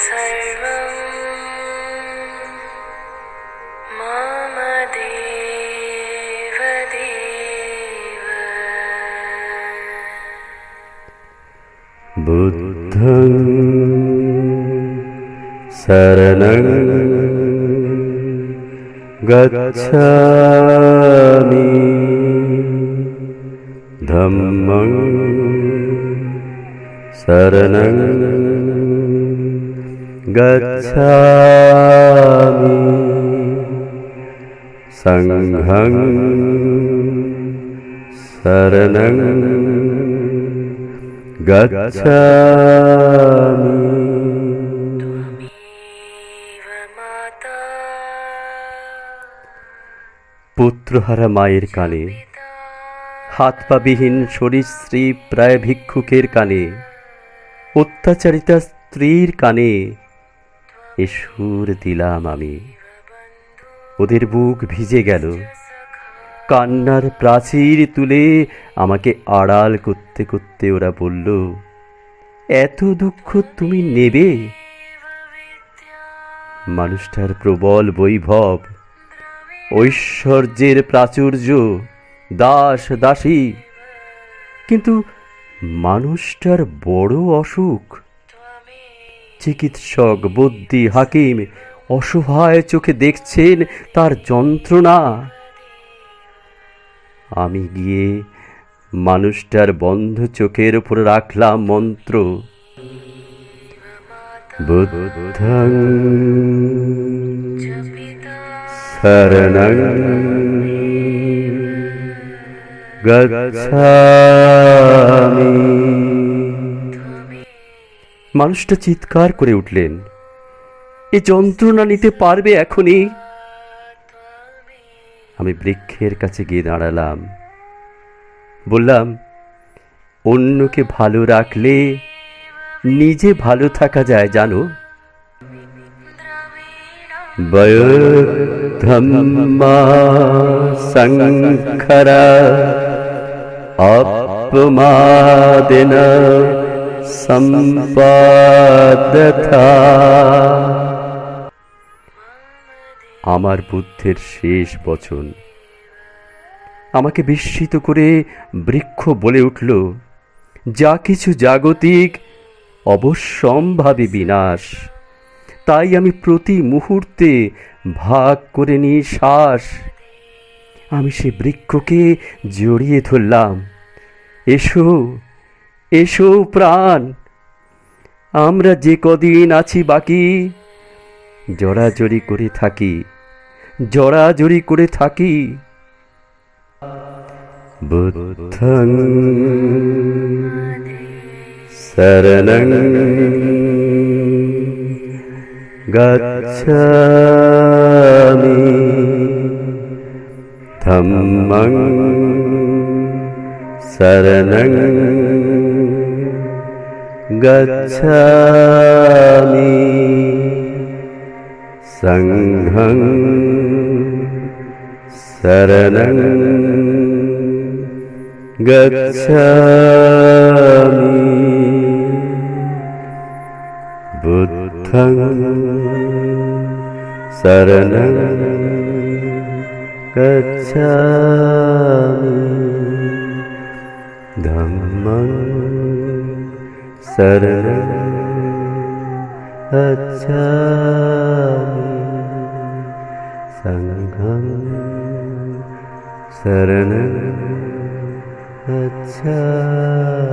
सर्वं मम देव देव। बुद्धं शरणं गच्छामि धम्मं शरणं गच्छामि संघं शरणं गच्छामि। পুত্রহারা মায়ের কানে, হাত পাবিহীন সরীসৃ প্রায় ভিক্ষুকের কানে, অত্যাচারিতা স্ত্রীর কানে এ সুর দিলাম আমি। ওদের বুক ভিজে গেল, কান্নার প্রাচীর তুলে আমাকে আড়াল করতে করতে ওরা বলল, এত দুঃখ তুমি নেবে? মানুষটার প্রবল বৈভব, ঐশ্বর্যের প্রাচুর্য, দাস দাসী, কিন্তু মানুষটার বড় অসুখ। চিকিৎসক, বদ্যি, হাকিম অসহায় চোখে দেখছেন তার যন্ত্রণা। আমি গিয়ে মানুষটার বন্ধ চোখের উপর রাখলাম মন্ত্র, বুদ্ধং শরণং গচ্ছামি। মানুষটা চিৎকার করে উঠলেন, এ যন্ত্রণা নিতে পারবে এখনই? আমি বৃক্ষের কাছে গিয়ে দাঁড়ালাম, বললাম, অন্যকে ভালো রাখলে নিজে ভালো থাকা যায় জানো। বয়োধম্মা সংখরা অপমাদেন সম্পাদথা। আমার বুদ্ধের শেষ বচন। আমাকে বিস্মিত করে বৃক্ষ বলে উঠল, যা কিছু জাগতিক অবশ্যম্ভাবী বিনাশ, তাই আমি প্রতি মুহূর্তে ভাগ করে নিই শ্বাস। আমি সে বৃক্ষকে জড়িয়ে ধরলাম, এসো এসো প্রাণ, আমরা যে কদিন আছি বাকি জড়াজড়ি করে থাকি, জড়াজড়ি করে থাকি। বুদ্ধং শরণং গচ্ছামি ধম্মং শরণং গচ্ছামি সংঘং শরণং গচ্ছামি। বুদ্ধং শরণং গচ্ছামি ধম্মং শরণং গচ্ছামি সংঘং শরণং গচ্ছামি।